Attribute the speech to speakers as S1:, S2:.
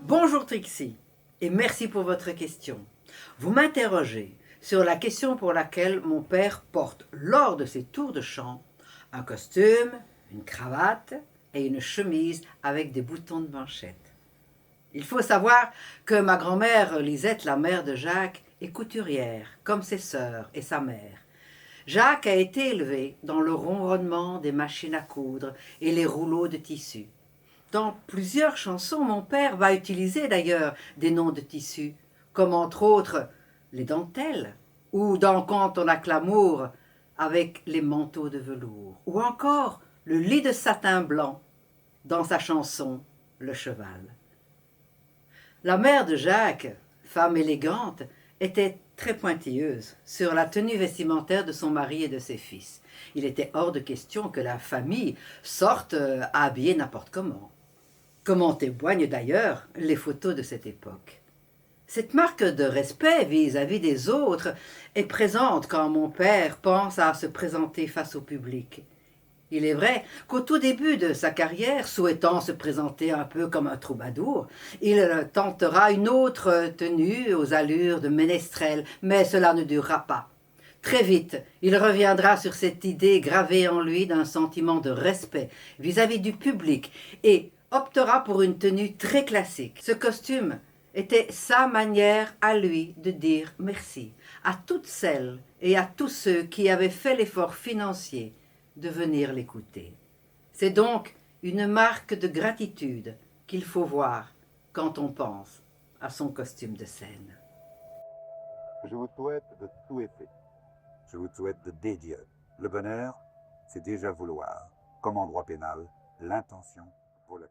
S1: Bonjour Trixie, et merci pour votre question. Vous m'interrogez sur la question pour laquelle mon père porte, lors de ses tours de chant, un costume, une cravate et une chemise avec des boutons de manchette. Il faut savoir que ma grand-mère Lisette, la mère de Jacques, est couturière, comme ses sœurs et sa mère. Jacques a été élevé dans le ronronnement des machines à coudre et les rouleaux de tissu. Dans plusieurs chansons, mon père va utiliser d'ailleurs des noms de tissus, comme entre autres les dentelles, ou dans Quand on a l'amour avec les manteaux de velours, ou encore le lit de satin blanc dans sa chanson Le cheval. La mère de Jacques, femme élégante, était très pointilleuse sur la tenue vestimentaire de son mari et de ses fils. Il était hors de question que la famille sorte habillée n'importe comment. Comme en témoignent d'ailleurs les photos de cette époque. Cette marque de respect vis-à-vis des autres est présente quand mon père pense à se présenter face au public. Il est vrai qu'au tout début de sa carrière, souhaitant se présenter un peu comme un troubadour, il tentera une autre tenue aux allures de ménestrel, mais cela ne durera pas. Très vite, il reviendra sur cette idée gravée en lui d'un sentiment de respect vis-à-vis du public et optera pour une tenue très classique. Ce costume était sa manière à lui de dire merci à toutes celles et à tous ceux qui avaient fait l'effort financier de venir l'écouter. C'est donc une marque de gratitude qu'il faut voir quand on pense à son costume de scène.
S2: Je vous souhaite de tout effet. Je vous souhaite de dédieux. Le bonheur, c'est déjà vouloir. Comme en droit pénal, l'intention vaut la